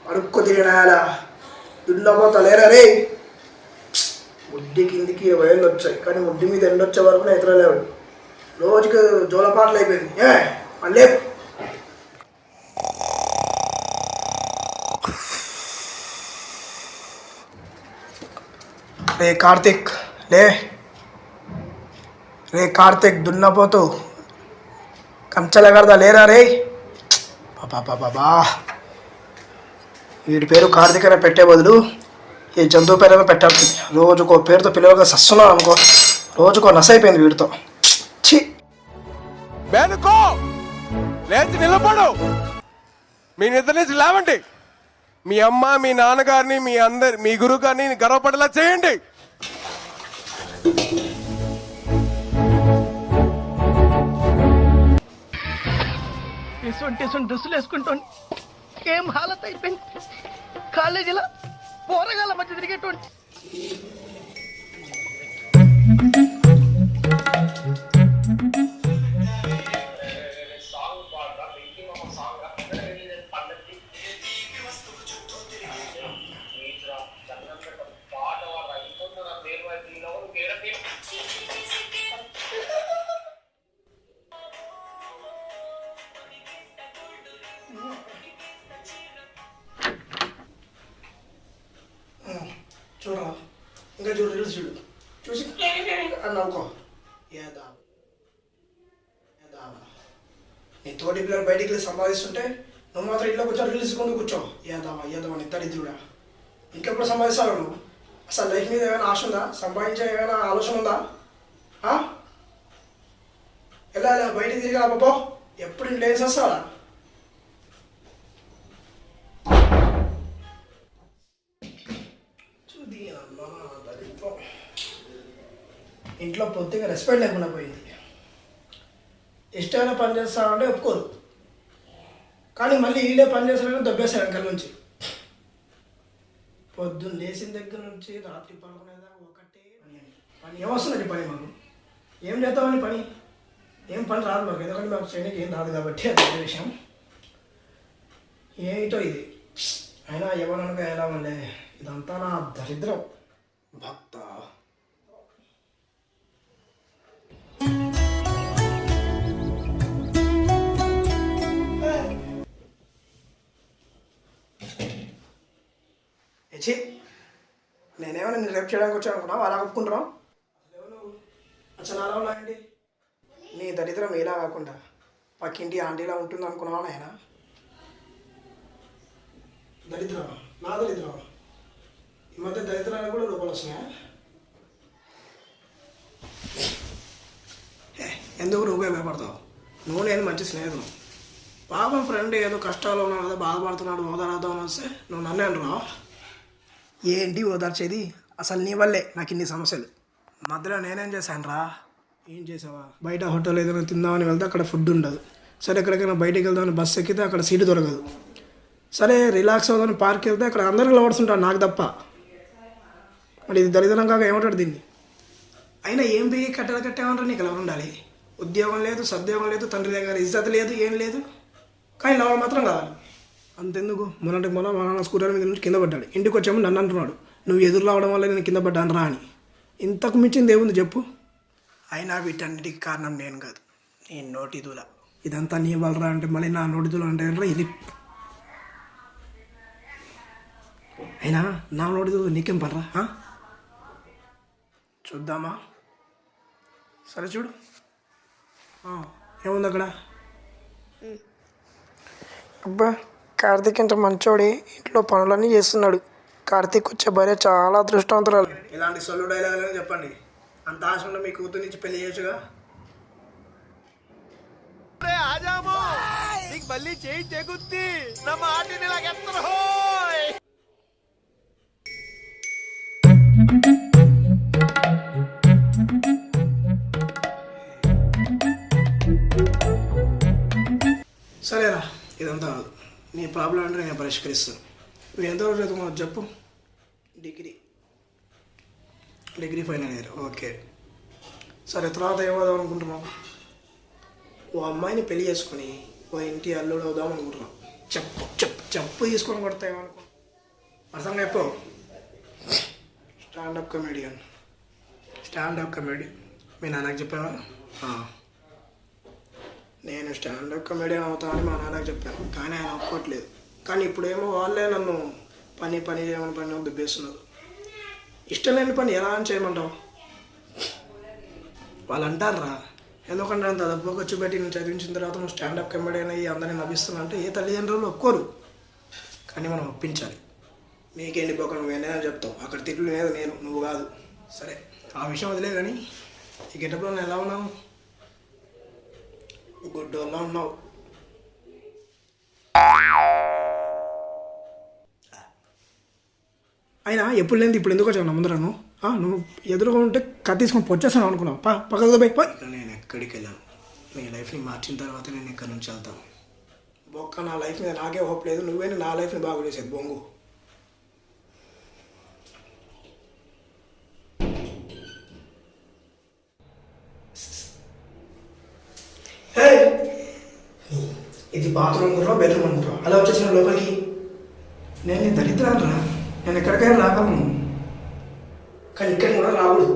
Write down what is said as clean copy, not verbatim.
అడుక్కు తిరిగినాయాలా దున్నపోతా లేరా రే. ముడ్డి కిందికి 20 ఏళ్ళు వచ్చాయి కానీ ముడ్డి మీద ఎండొచ్చే వరకు నేను ఎదురలేవాడు. రోజుకి జోలపాటలు అయిపోయింది. మళ్ళీ రే కార్తిక్ లే, రే కార్తిక్ దున్నపోతూ కంచెలగడదా లేరా రే. బాబా వీడి పేరు కార్తిక్ అయినా పెట్టే బదులు ఈ జంతువు పేరైనా పెట్టాల్సింది. రోజుకో పేరుతో పిల్లలుగా సస్తున్నాం అనుకో, రోజుకో నస అయిపోయింది వీడితో. ఛీ లేచి నిలబడు, మీ నిద్ర నుంచి లేవండి. మీ అమ్మ మీ నాన్నగారిని మీ గురువు గారిని గర్వపడేలా చేయండి. డ్రెస్సులు వేసుకుంటాను ఏం హాలత్ అయిపోయింది. కాలేజీలో పోరగాళ్ళ మధ్య తిరిగేటువంటి చూడరా ఇంకా చూడు రీల్స్ చూడు చూసి అని నవ్వుకో. నీ తోటి పిల్లలు బయటికి వెళ్ళి సంపాదిస్తుంటే నువ్వు మాత్రం ఇంట్లో కూర్చో రీల్స్ కొంటూ కూర్చో. ఏదావా నీ దరిద్రుడా. ఇంకెప్పుడు సంపాదిస్తావు నువ్వు? అసలు లైఫ్ మీద ఏమైనా ఆశ ఉందా? సంపాదించే ఏమైనా ఆలోచన ఉందా? ఎలా బయటికి తిరిగి రాబో, ఎప్పుడు ఇంట్లో ఏం చేస్తావా? ఇంట్లో పొద్దుగా రెస్పెక్ట్ లేకుండా పోయింది. ఇష్టమైన పని చేస్తామంటే ఒప్పుకోరు, కానీ మళ్ళీ వీళ్ళే పని చేస్తారని దొబ్బేస్తారు వెనకాల నుంచి. పొద్దున్న లేచిన దగ్గర నుంచి రాత్రి పడుకునేదాకా ఒకటే పని. ఏమొస్తుందండి పని? మాకు ఏం చేద్దామని పని? ఏం పని రాదు మాకు, ఎందుకంటే మాకు చేయడానికి ఏం రాదు కాబట్టి. అదే విషయం ఏమిటో ఇది. అయినా ఎవరనగా ఎలా ఉండే, ఇదంతా నా దరిద్రం. భక్త నేనేమన్నా నేను రేపు చేయడానికి వచ్చాను అనుకున్నావు? అలా ఒప్పుకుంటున్నావు? అసలు అలా ఉన్నాయండి. నీ దరిద్రం ఇలా కాకుండా పక్కింటి ఆంటీలా ఉంటుంది అనుకున్నావా నాయన? దరిద్రమా? నా దరిద్రమా? ఈ మధ్య దరిద్రానికి కూడా రూపాయలు వస్తున్నాయా? ఎందుకు నువ్వే భయపడతావు? నువ్వు నేను మంచి స్నేహితులు. పాపం ఫ్రెండ్ ఏదో కష్టాలు ఉన్నాడు కదా, బాధపడుతున్నాడు, ఓదార్దామని వస్తే నువ్వు నన్నే అంటున్నావు. ఏంటి ఓదార్చేది? అసలు నీ వల్లే నాకు ఇన్ని సమస్యలు. మధ్యలో నేనేం చేశాను రా? ఏం చేసావా? బయట హోటల్ ఏదైనా తిందామని వెళ్తే అక్కడ ఫుడ్ ఉండదు. సరే ఎక్కడికైనా బయటికి వెళ్దామని బస్సు ఎక్కితే అక్కడ సీటు దొరకదు. సరే రిలాక్స్ అవుదామని పార్క్ వెళ్తే అక్కడ అందరికీ లవర్స్ ఉంటారు, నాకు తప్ప. మరి ఇది దరిద్రం కాక ఏమంటాడు దీన్ని? అయినా ఏం బిగి కట్టామంటారు? నీకు లవర్ ఉండాలి. ఉద్యోగం లేదు, సద్యోగం లేదు, తండ్రి దగ్గర ఇజ్జత్ లేదు, ఏం లేదు, కానీ లవర్ మాత్రం కావాలి. అంతెందుకు, మొన్న మా నాన్న స్కూటర్ మీద నుంచి కింద పడ్డాడు. ఇంటికి వచ్చాము నన్ను అంటున్నాడు, నువ్వు ఎదురు రావడం వల్ల నేను కింద పడ్డాను రా అని. ఇంతకు మించింది ఏముంది చెప్పు? అయినా వీటన్నిటికి కారణం నేను కాదు, నీ నోటి దూల. ఇదంతా నీ వల్లరా అంటే మళ్ళీ నా నోటి దూల అంటే ఇది. అయినా నా నోటి దూల నీకేం పడరా? చూద్దామా? సరే చూడు, ఏముంది అక్కడ? అబ్బా, కార్తీక్ ఇంత మంచోడి, ఇంట్లో పనులన్నీ చేస్తున్నాడు. కార్తీక్ వచ్చే భార్య చాలా అదృష్టవంతురాలు. ఇలాంటి సొల్లు డైలాగులని చెప్పండి. అంత ఆశ ఉంటే మీ కూతురు నుంచి పెళ్లి చేయొచ్చుగా. సరేరా, ఇదంతా కాదు, నీ ప్రాబ్లం అంటే నేను పరిష్కరిస్తాను. నువ్వు ఎంతవరకు చదువుకున్నావు చెప్పు? Degree. Degree final year, okay. సరే, తర్వాత ఏమవుదాం అనుకుంటున్నావు? ఓ అమ్మాయిని పెళ్లి చేసుకుని ఓ ఇంటి అల్లుడు అవుదాం అనుకుంటున్నావు. చెప్పు తీసుకొని కొడతా ఏమనుకో. అర్థంగా చెప్పు. Stand up comedian. మీ నాన్నకి చెప్పావా? నేను స్టాండప్ కమెడియన్ అవుతానని మా నాన్నకి చెప్పాను, కానీ ఆయన ఒప్పుకోవట్లేదు. కానీ ఇప్పుడేమో వాళ్ళే నన్ను పని చేయమని పని దుబ్బేస్తున్నారు. ఇష్టం లేని పని ఎలా అని చేయమంటావు? వాళ్ళు అంటారా, ఎందుకంటే అంత డబ్బు ఖర్చు పెట్టి నేను చదివించిన తర్వాత నువ్వు స్టాండప్ కమెడియన్ అయ్యి అందరినీ నవ్విస్తున్నా అంటే ఏ తల్లిదండ్రులు ఒప్పుకోరు. కానీ మనం ఒప్పించాలి. నీకేంటి పోక నువ్వేనా చెప్తావు, అక్కడ తిట్లు లేదు నేను, నువ్వు కాదు. సరే, ఆ విషయం వదిలే. కానీ ఈ గెటప్లో నేను ఎలా ఉన్నావు? గుడ్డోళ్ళ ఉన్నావు. అయినా ఎప్పుడు లేని ఇప్పుడు ఎందుకు వచ్చావు నా ముందర? నువ్వు ఎదురుగా ఉంటే కత్తి తీసుకొని పొచ్చేస్తాను అనుకున్నావు. పక్కకు పోయి. నేను ఎక్కడికి వెళ్ళాను? నీ లైఫ్ని మార్చిన తర్వాత నేను ఇక్కడి నుంచి వెళ్తాను. బొక్క నా లైఫ్ మీద నాకే హోప్ లేదు, నువ్వే నా లైఫ్ని బాగు చేసేది బొంగు. ఇది బాత్రూమ్ గుర్రా, బెడ్రూమ్ అనుకుంటారా? అలా వచ్చేసిన లోపలికి. నేను దరిద్రాలు రా, నేను ఎక్కడికైనా రాగలను, కానీ ఇక్కడికి కూడా రాకూడదు.